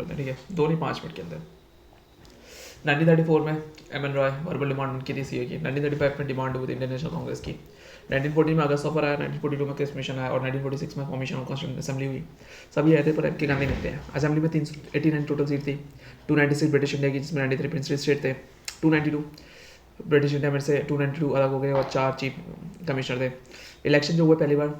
करते हैं, ठीक है, 2 नहीं 5 मिनट के अंदर। 1934 में M N Roy verbal demand उनकी थी सीए की। 1935 में डिमांड हुई थी इंडियन नेशनल कांग्रेस की। 1940 में अगस्त ऑफर आया, 1942 में क्रिस मिशन आया और 1946 में फॉर्मेशन ऑफ कॉन्स्टिट्यूंट असेंबली हुई। सभी आए थे पर एम के गांधी नहीं थे। असेंबली में 389 टोटल सीट थी। 296 ब्रिटिश इंडिया की, जिसमें 93 प्रिंसली स्टेट थे। 292 ब्रिटिश इंडिया में से 292 अलग हो गए और 4 चीफ कमिश्नर थे। इलेक्शन जो हुए पहली बार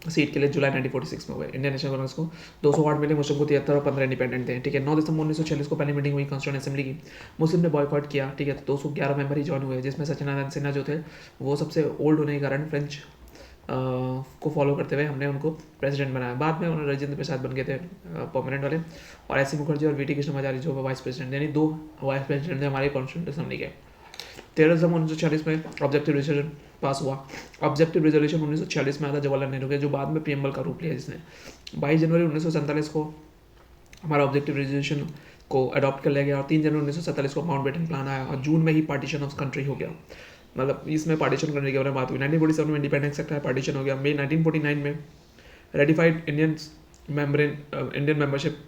सीट के लिए जुलाई 1946 में हुए। इंडियन नेशनल कांग्रेस को 208 मिले, मुस्लिम को 73 और 15 इंडिपेंडेंट थे, ठीक है। 9 दिसंबर 1946 को पहली मीटिंग हुई कॉन्स्टिट्यूंट असेंबली की। मुस्लिम ने बॉयकॉट किया, ठीक है, तो 211 मेंबर ही ज्वाइन हुए, जिसमें सचिदानंद सिन्हा जो थे वो सबसे ओल्ड होने के कारण फ्रेंच को फॉलो करते हुए हमने उनको प्रेसिडेंट बनाया। बाद में उन्होंने राजेंद्र प्रसाद बन गए थे परमानेंट वाले, और एस सी मुखर्जी और वी टी कृष्णमाचारी जो वाइस प्रेसिडेंट, यानी 2 वाइस प्रेसिडेंट थे हमारे कॉन्स्टिट्यूंट असेंबली के। 13 दिसंबर 1946 में ऑब्जेक्टिव रेजोल्यूशन पास हुआ। ऑब्जेक्टिव रेजोल्यूशन 1946 में आया था जवाहरलाल नेहरू के, जो बाद में प्रीएम्बल का रूप लिया जिसने। 22 जनवरी 1947 को हमारा ऑब्जेक्टिव रेजोल्यूशन को अडॉप्ट कर लिया गया और 3 जनवरी 1947 को माउंटबेटन प्लान आया और जून में ही पार्टीशन ऑफ कंट्री हो गया। मतलब इसमें पार्टीशन करने के बारे में बात हुई। 1947 में इंडिपेंडेंस एक्ट आया, पार्टीशन हो गया। मई 1949 में रेटिफाइड इंडियन मेंबरशिप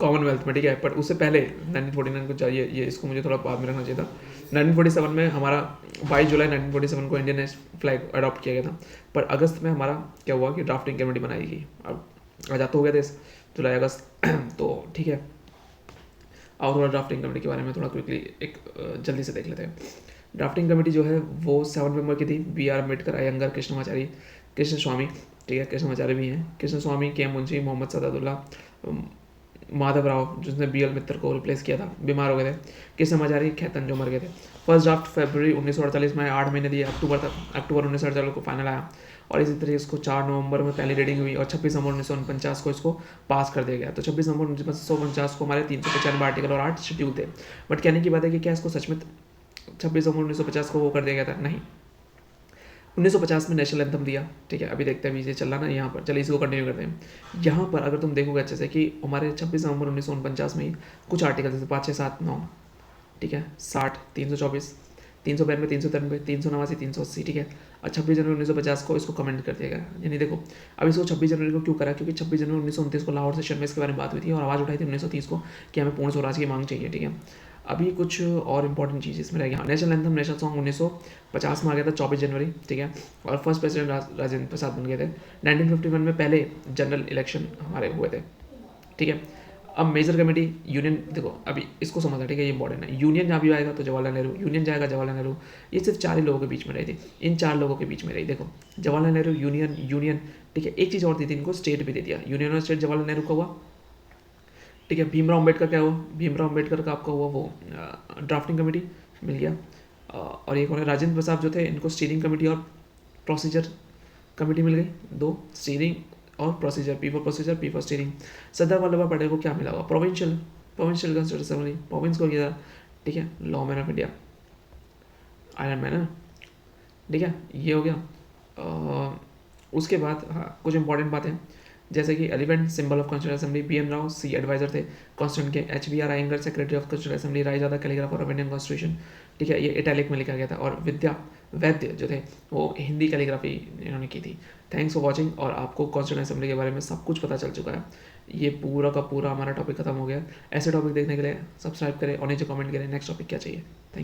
कॉमनवेल्थ में, ठीक है, पर उससे पहले 1949 को चाहिए, ये इसको मुझे थोड़ा बाद में रखना चाहिए था। 1947 में हमारा 22 जुलाई 1947 को इंडियन फ्लैग अडॉप्ट किया गया था, पर अगस्त में हमारा क्या हुआ कि ड्राफ्टिंग कमेटी बनाई गई। अब आज़ाद तो हो गया देश जुलाई अगस्त तो ठीक है। और थोड़ा ड्राफ्टिंग कमेटी के बारे में थोड़ा क्विकली एक जल्दी से देख लेते हैं। ड्राफ्टिंग कमेटी जो है वो 7 मेंबर की थी। बी आर अम्बेडकर, अयंगर, कृष्णमाचारी, कृष्ण स्वामी, ठीक है, कृष्णमाचारी भी हैं, कृष्ण स्वामी, के मुंशी, मोहम्मद सदादुल्ला, माधव राव जिसने बी एल मित्तर को रिप्लेस किया था, बीमार हो गए थे, कृष्णमाचारी, खैतन जो मर गए थे। फर्स्ट ड्राफ्ट फरवरी 1948 में 8 महीने दिए, अक्टूबर 1948 को फाइनल आया और इसी तरीके इसको 4 नवंबर में पहली रीडिंग हुई और 26 नवंबर 1949 को इसको पास कर दिया गया। तो 26 नवंबर 1949 को हमारे 395 आर्टिकल और 8 शेड्यूल थे। बट कहने की बात है कि क्या इसको सच में 26 नवंबर 1950 को वो कर दिया गया था? नहीं। 1950 में नेशनल एंथम दिया, ठीक है। अभी देखते हैं, अभी ये चल रहा ना यहाँ पर, चलिए इसको कंटिन्यू करते हैं। यहाँ पर अगर तुम देखोगे अच्छे से कि हमारे 26 नवंबर 1949 में ही कुछ आर्टिकल जैसे 5, 6, 7, 9, ठीक है, 60, 324, 392, 393, 389, 380, ठीक है। और 26 जनवरी 1950 को इसको कमेंट कर दिया गया। यानी देखो, अब इसको 26 जनवरी को क्यों करा? क्योंकि 26 जनवरी 1929 को लाहौर सेशन में इसके बारे में बात हुई थी और आवाज़ उठाई थी 1930 को कि हमें पूर्ण स्वराज की मांग चाहिए, ठीक है। अभी कुछ और इंपॉर्टेंट चीज़ इसमें रह गया। नेशनल एंथम, नेशनल सॉन्ग 1950 में आ गया था 24 जनवरी, ठीक है। और फर्स्ट प्रेसिडेंट राजेंद्र प्रसाद बन गए थे। 1951 में पहले जनरल इलेक्शन हमारे हुए थे, ठीक है। अब मेजर कमेटी यूनियन, देखो अभी इसको समझना, ठीक है, ये इंपॉर्टेंट है। यूनियन जहाँ भी आएगा तो जवाहरलाल नेहरू, यूनियन जाएगा जवाहरलाल नेहरू, ये सिर्फ 4 ही लोगों के बीच में रही थी। इन 4 लोगों के बीच में रही। देखो जवाहरलाल नेहरू, यूनियन, ठीक है। एक चीज़ और दी थी इनको, स्टेट भी दे दिया। यूनियन और स्टेट जवाहरलाल नेहरू का हुआ, ठीक है। भीमराव अम्बेडकर क्या हुआ? भीमराव अम्बेडकर का आपका हुआ वो ड्राफ्टिंग कमेटी मिल गया। और एक और राजेंद्र प्रसाद जो थे, इनको स्टीयरिंग कमेटी और प्रोसीजर कमेटी मिल गई। 2 स्टीयरिंग और procedure, P for procedure, P for steering. Sardar Vallabhbhai Patel को क्या मिला हुआ? प्रोविंशियल कॉन्स्टिट्यूशन असेंबली, प्रोविंस को किया, ठीक है। Law man of India, iron man है, ठीक है, ये हो गया। उसके बाद हाँ कुछ इंपॉर्टेंट बातें, जैसे कि elephant symbol of constituent assembly, B N Rau सी एडवाइजर थे कॉन्स्टिट्यूंट के, H B R Iyengar secretary of constituent assembly, Raizada calligrapher of Indian constitution, ठीक है, ये इटैलिक में लिखा गया था। और वैद्य जो थे वो हिंदी कैलीग्राफी इन्होंने की थी। Thanks for watching. और आपको कॉन्स्टिट्यूंट असेंबली के बारे में सब कुछ पता चल चुका है। ये पूरा का पूरा हमारा टॉपिक खत्म हो गया। ऐसे टॉपिक देखने के लिए सब्सक्राइब करें और नीचे कमेंट करें नेक्स्ट टॉपिक क्या चाहिए। Thank you.